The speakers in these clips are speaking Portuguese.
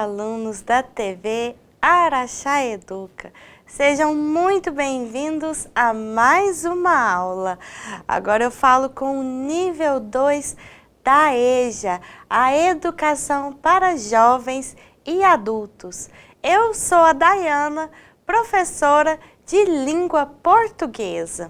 alunos da TV Araxá Educa. Sejam muito bem-vindos a mais uma aula. Agora eu falo com o nível 2 da EJA, a Educação para Jovens e Adultos. Eu sou a Dayana, professora de língua portuguesa.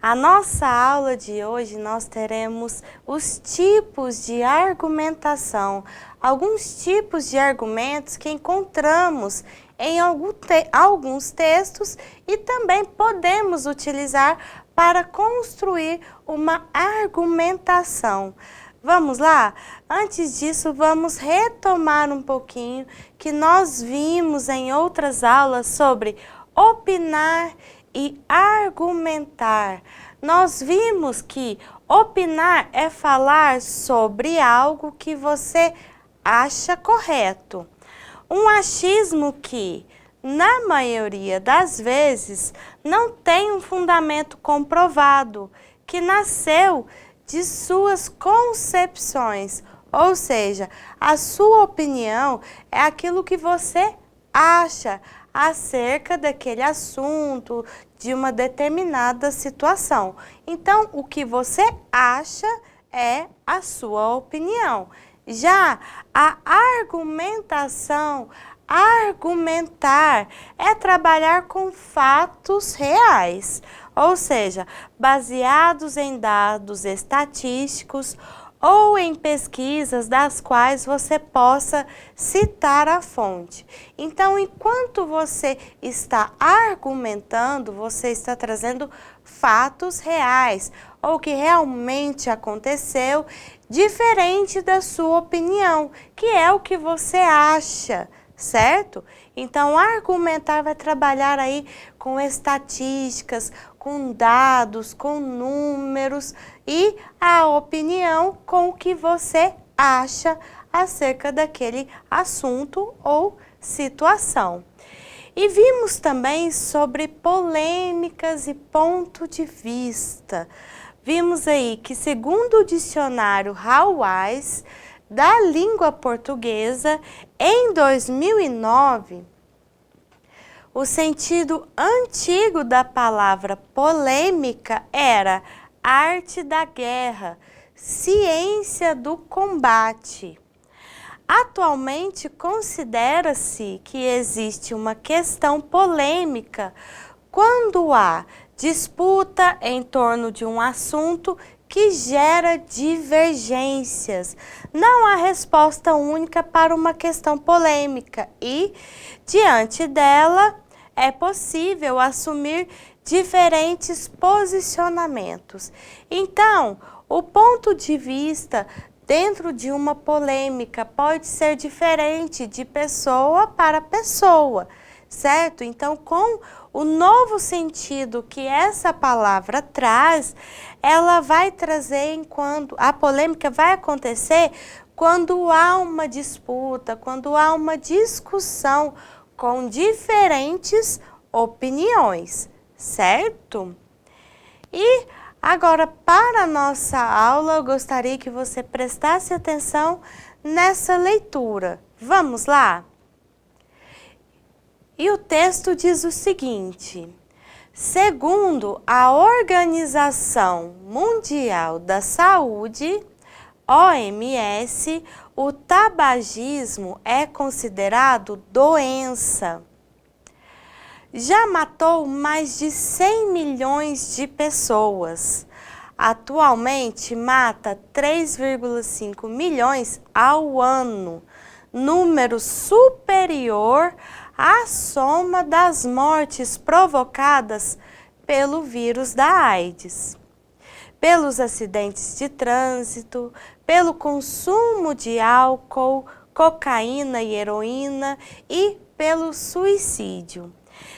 A nossa aula de hoje nós teremos os tipos de argumentação, alguns tipos de argumentos que encontramos em alguns textos e também podemos utilizar para construir uma argumentação. Vamos lá? Antes disso, vamos retomar um pouquinho que nós vimos em outras aulas sobre opinar e argumentar. Nós vimos que opinar é falar sobre algo que você acha correto. Um achismo que, na maioria das vezes, não tem um fundamento comprovado, que nasceu de suas concepções, ou seja, a sua opinião é aquilo que você acha acerca daquele assunto, de uma determinada situação. Então, o que você acha é a sua opinião. Já a argumentação, argumentar, é trabalhar com fatos reais, ou seja, baseados em dados estatísticos ou em pesquisas das quais você possa citar a fonte. Então, enquanto você está argumentando, você está trazendo fatos reais, ou que realmente aconteceu, diferente da sua opinião, que é o que você acha, certo? Então, argumentar vai trabalhar aí com estatísticas, com dados, com números e a opinião com o que você acha acerca daquele assunto ou situação. E vimos também sobre polêmicas e ponto de vista. Vimos aí que, segundo o dicionário Hallwise da língua portuguesa, em 2009, o sentido antigo da palavra polêmica era arte da guerra, ciência do combate. Atualmente, considera-se que existe uma questão polêmica quando há disputa em torno de um assunto que gera divergências. Não há resposta única para uma questão polêmica e, diante dela, é possível assumir diferentes posicionamentos. Então, o ponto de vista dentro de uma polêmica pode ser diferente de pessoa para pessoa, certo? Então, com o novo sentido que essa palavra traz, ela vai trazer enquanto a polêmica vai acontecer quando há uma disputa, quando há uma discussão com diferentes opiniões, certo? E agora, para a nossa aula, eu gostaria que você prestasse atenção nessa leitura. Vamos lá? E o texto diz o seguinte: segundo a Organização Mundial da Saúde, OMS, o tabagismo é considerado doença. Já matou mais de 100 milhões de pessoas. Atualmente mata 3,5 milhões ao ano, número superior à soma das mortes provocadas pelo vírus da AIDS, pelos acidentes de trânsito, pelo consumo de álcool, cocaína e heroína e pelo suicídio.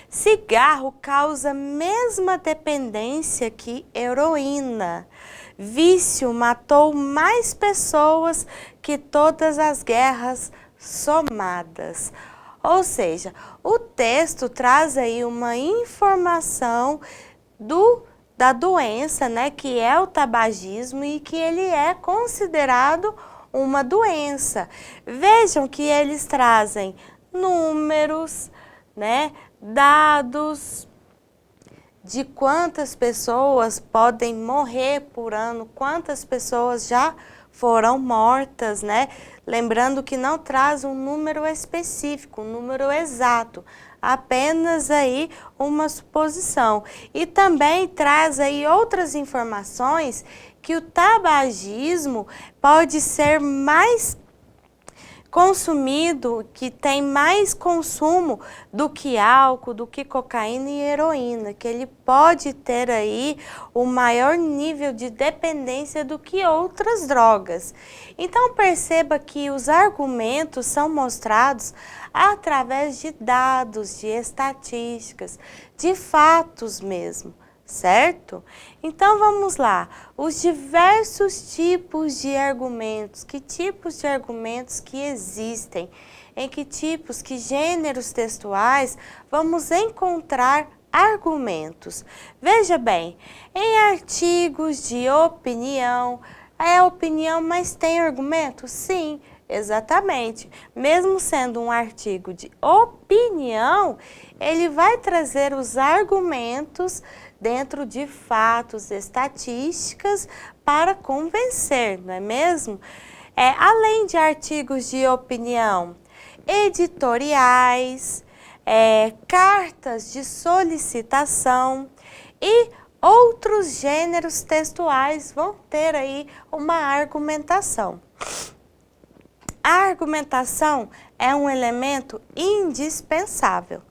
Cigarro causa a mesma dependência que heroína. Vício matou mais pessoas que todas as guerras somadas. Ou seja, o texto traz aí uma informação da doença, né, que é o tabagismo e que ele é considerado uma doença. Vejam que eles trazem números, né, dados de quantas pessoas podem morrer por ano, quantas pessoas já foram mortas, né? Lembrando que não traz um número específico, um número exato, apenas aí uma suposição. E também traz aí outras informações que o tabagismo pode ser mais consumido, que tem mais consumo do que álcool, do que cocaína e heroína, que ele pode ter aí o maior nível de dependência do que outras drogas. Então perceba que os argumentos são mostrados através de dados, de estatísticas, de fatos mesmo. Certo? Então vamos lá, os diversos tipos de argumentos, que tipos de argumentos que existem, em que tipos, que gêneros textuais vamos encontrar argumentos. Veja bem, em artigos de opinião, é opinião, mas tem argumento? Sim, exatamente. Mesmo sendo um artigo de opinião, ele vai trazer os argumentos dentro de fatos, estatísticas, para convencer, não é mesmo? Além de artigos de opinião, editoriais, cartas de solicitação e outros gêneros textuais vão ter aí uma argumentação. A argumentação é um elemento indispensável,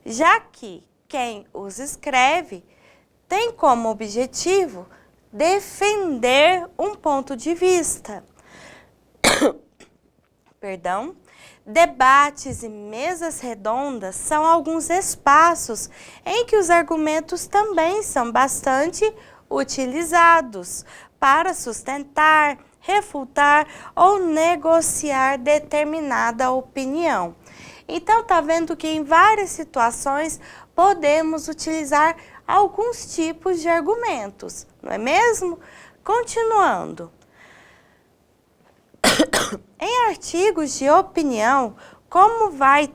já que quem os escreve tem como objetivo defender um ponto de vista. Perdão. Debates e mesas redondas são alguns espaços em que os argumentos também são bastante utilizados para sustentar, refutar ou negociar determinada opinião. Então, tá vendo que em várias situações podemos utilizar alguns tipos de argumentos, não é mesmo? Continuando. Em artigos de opinião, como vai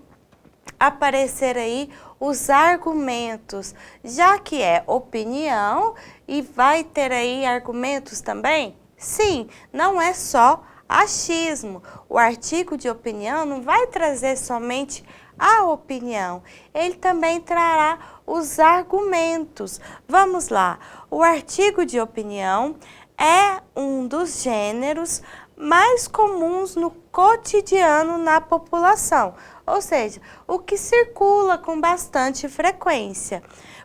aparecer aí os argumentos, já que é opinião e vai ter aí argumentos também? Sim, não é só achismo. O artigo de opinião não vai trazer somente a opinião, ele também trará os argumentos. Vamos lá, o artigo de opinião é um dos gêneros mais comuns no cotidiano na população, ou seja, o que circula com bastante frequência.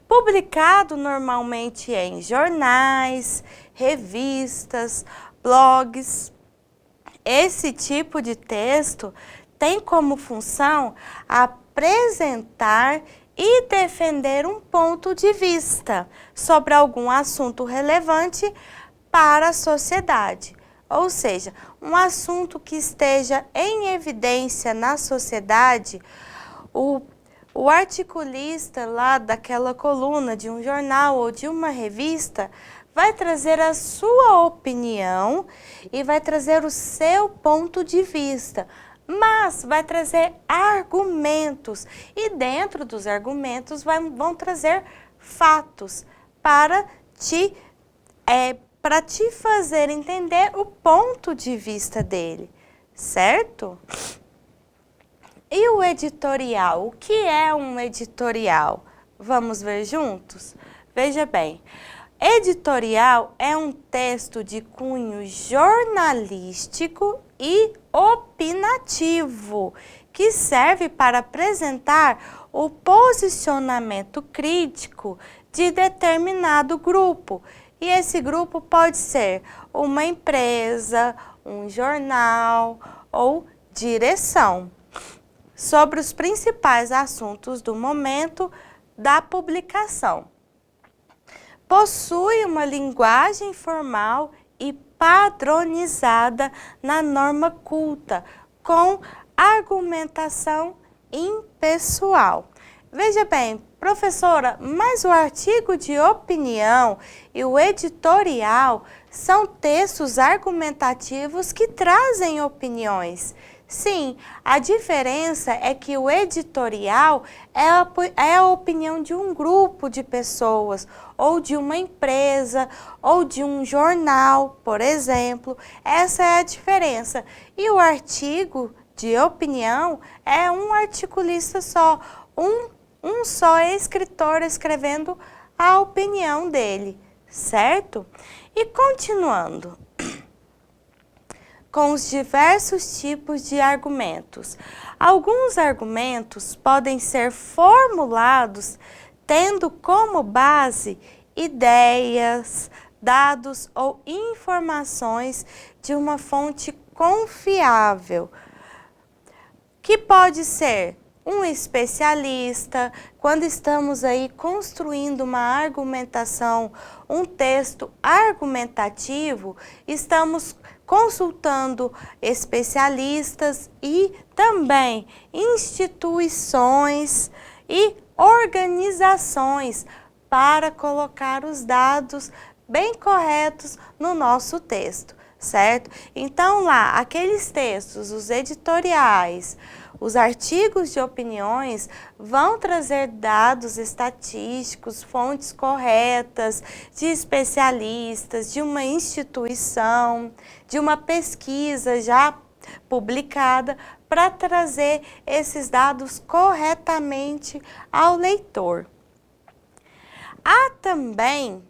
Publicado normalmente em jornais, revistas, blogs. Esse tipo de texto tem como função apresentar e defender um ponto de vista sobre algum assunto relevante para a sociedade. Ou seja, um assunto que esteja em evidência na sociedade, o articulista lá daquela coluna de um jornal ou de uma revista vai trazer a sua opinião e vai trazer o seu ponto de vista, mas vai trazer argumentos e dentro dos argumentos vão trazer fatos para te fazer entender o ponto de vista dele, certo? E o editorial? O que é um editorial? Vamos ver juntos? Veja bem, editorial é um texto de cunho jornalístico e opinativo, que serve para apresentar o posicionamento crítico de determinado grupo. E esse grupo pode ser uma empresa, um jornal ou direção, sobre os principais assuntos do momento da publicação. Possui uma linguagem formal e padronizada na norma culta, com argumentação impessoal. Veja bem, Professora, mas o artigo de opinião e o editorial são textos argumentativos que trazem opiniões. Sim, a diferença é que o editorial é a opinião de um grupo de pessoas, ou de uma empresa, ou de um jornal, por exemplo. Essa é a diferença. E o artigo de opinião é um articulista só, um só escritor escrevendo a opinião dele, certo? E continuando com os diversos tipos de argumentos. Alguns argumentos podem ser formulados tendo como base ideias, dados ou informações de uma fonte confiável, que pode ser um especialista. Quando estamos aí construindo uma argumentação, um texto argumentativo, estamos consultando especialistas e também instituições e organizações para colocar os dados bem corretos no nosso texto, certo? Então lá, aqueles textos, os editoriais, os artigos de opiniões vão trazer dados estatísticos, fontes corretas, de especialistas, de uma instituição, de uma pesquisa já publicada, para trazer esses dados corretamente ao leitor. Há também,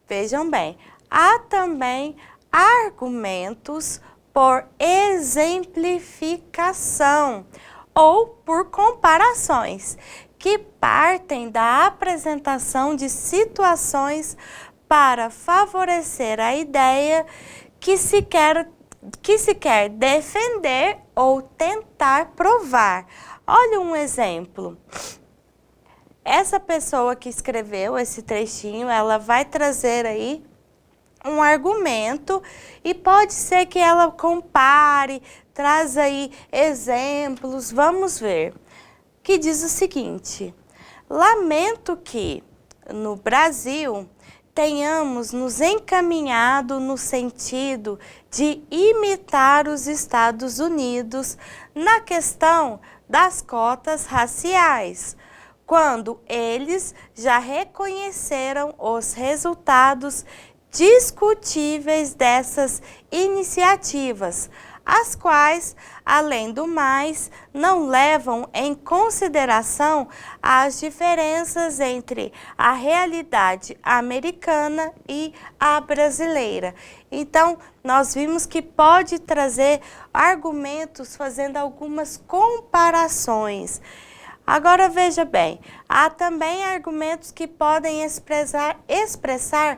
vejam bem, há também argumentos por exemplificação ou por comparações, que partem da apresentação de situações para favorecer a ideia que se quer defender ou tentar provar. Olha um exemplo. Essa pessoa que escreveu esse trechinho, ela vai trazer aí um argumento e pode ser que ela compare, traz aí exemplos, vamos ver. Que diz o seguinte: lamento que no Brasil tenhamos nos encaminhado no sentido de imitar os Estados Unidos na questão das cotas raciais, quando eles já reconheceram os resultados discutíveis dessas iniciativas, as quais, além do mais, não levam em consideração as diferenças entre a realidade americana e a brasileira. Então, nós vimos que pode trazer argumentos fazendo algumas comparações. Agora veja bem, há também argumentos que podem expressar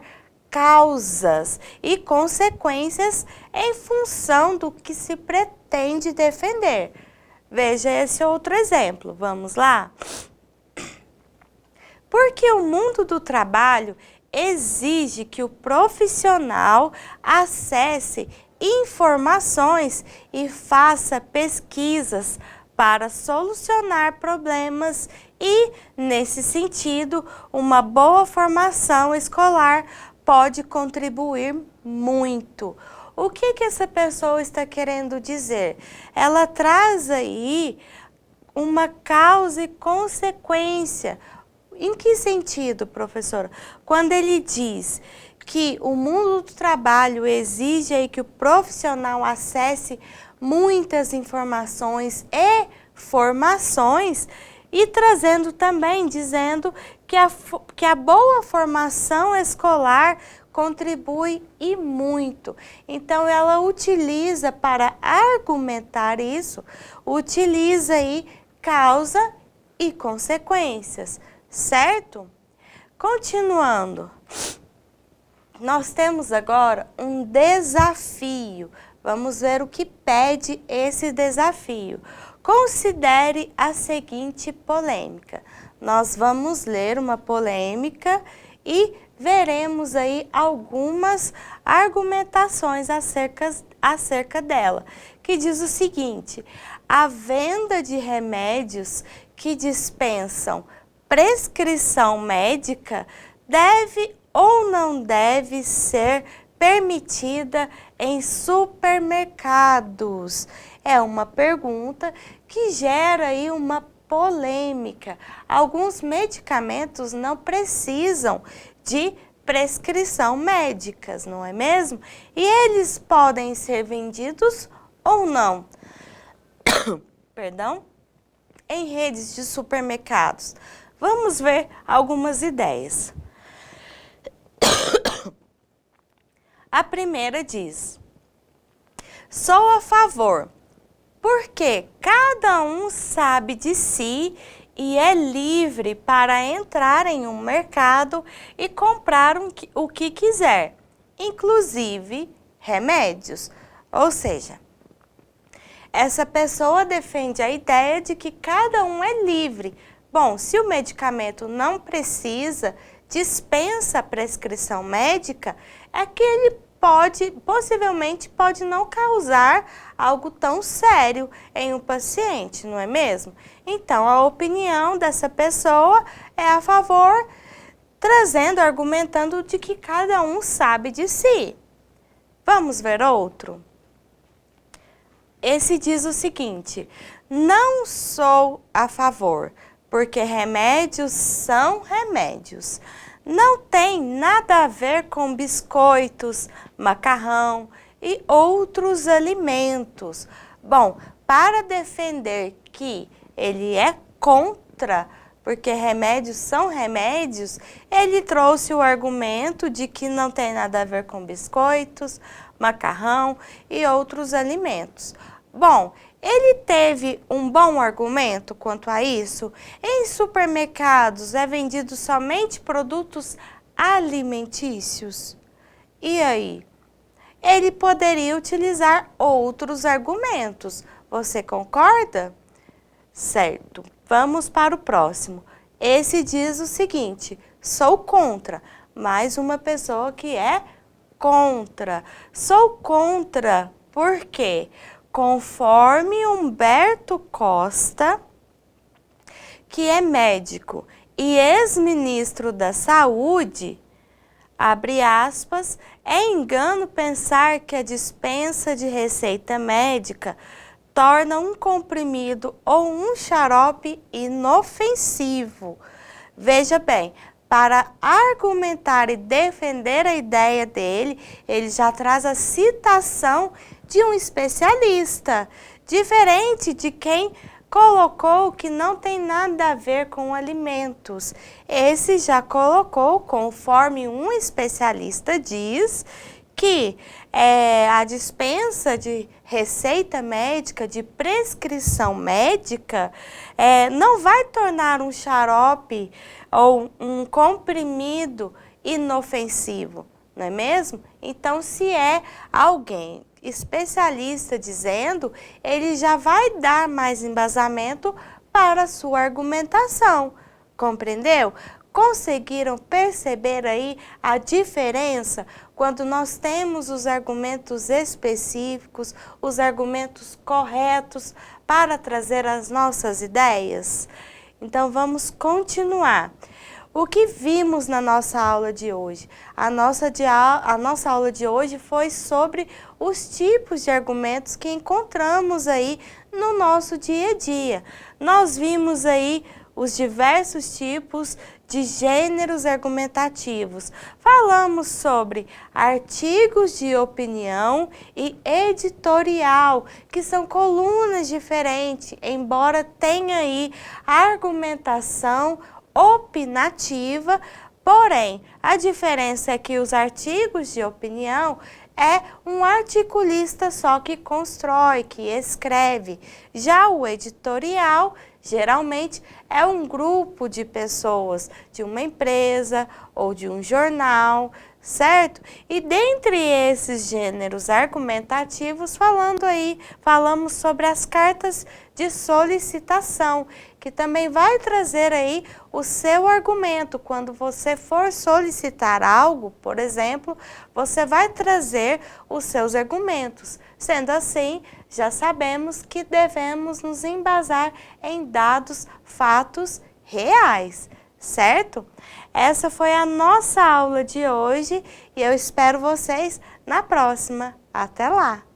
causas e consequências em função do que se pretende defender. Veja esse outro exemplo, vamos lá? Porque o mundo do trabalho exige que o profissional acesse informações e faça pesquisas para solucionar problemas e, nesse sentido, uma boa formação escolar pode contribuir muito. O que essa pessoa está querendo dizer? Ela traz aí uma causa e consequência. Em que sentido, professora? Quando ele diz que o mundo do trabalho exige aí que o profissional acesse muitas informações e formações, e trazendo também, dizendo que a boa formação escolar contribui e muito. Então, ela utiliza para argumentar isso, utiliza aí causa e consequências, certo? Continuando, nós temos agora um desafio. Vamos ver o que pede esse desafio. Considere a seguinte polêmica. Nós vamos ler uma polêmica e veremos aí algumas argumentações acerca dela, que diz o seguinte: a venda de remédios que dispensam prescrição médica deve ou não deve ser permitida em supermercados? É uma pergunta que gera aí uma polêmica. Alguns medicamentos não precisam de prescrição médicas, não é mesmo? E eles podem ser vendidos ou não? Perdão? Em redes de supermercados. Vamos ver algumas ideias. A primeira diz: sou a favor, porque cada um sabe de si e é livre para entrar em um mercado e comprar o que quiser, inclusive remédios. Ou seja, essa pessoa defende a ideia de que cada um é livre. Bom, se o medicamento não precisa, dispensa a prescrição médica, é que ele possivelmente pode não causar algo tão sério em um paciente, não é mesmo? Então, a opinião dessa pessoa é a favor, trazendo, argumentando de que cada um sabe de si. Vamos ver outro? Esse diz o seguinte: não sou a favor, porque remédios são remédios. Não tem nada a ver com biscoitos, macarrão e outros alimentos. Bom, para defender que ele é contra, porque remédios são remédios, ele trouxe o argumento de que não tem nada a ver com biscoitos, macarrão e outros alimentos. Bom, ele teve um bom argumento quanto a isso? Em supermercados é vendido somente produtos alimentícios. E aí? Ele poderia utilizar outros argumentos. Você concorda? Certo. Vamos para o próximo. Esse diz o seguinte: sou contra. Mais uma pessoa que é contra. Sou contra. Por quê? Conforme Humberto Costa, que é médico e ex-ministro da Saúde, abre aspas, é engano pensar que a dispensa de receita médica torna um comprimido ou um xarope inofensivo. Veja bem, para argumentar e defender a ideia dele, ele já traz a citação de um especialista, diferente de quem colocou que não tem nada a ver com alimentos. Esse já colocou, conforme um especialista diz, que a dispensa de receita médica, de prescrição médica, não vai tornar um xarope ou um comprimido inofensivo, não é mesmo? Então, se é alguém especialista dizendo, ele já vai dar mais embasamento para a sua argumentação, compreendeu? Conseguiram perceber aí a diferença quando nós temos os argumentos específicos, os argumentos corretos para trazer as nossas ideias? Então vamos continuar. O que vimos na nossa aula de hoje? A nossa aula de hoje foi sobre os tipos de argumentos que encontramos aí no nosso dia a dia. Nós vimos aí os diversos tipos de gêneros argumentativos. Falamos sobre artigos de opinião e editorial, que são colunas diferentes, embora tenha aí argumentação opinativa, porém, a diferença é que os artigos de opinião é um articulista só que constrói, que escreve. Já o editorial, geralmente, é um grupo de pessoas, de uma empresa ou de um jornal, certo? E dentre esses gêneros argumentativos, falamos sobre as cartas de solicitação, que também vai trazer aí o seu argumento. Quando você for solicitar algo, por exemplo, você vai trazer os seus argumentos. Sendo assim, já sabemos que devemos nos embasar em dados, fatos reais, certo? Essa foi a nossa aula de hoje e eu espero vocês na próxima. Até lá!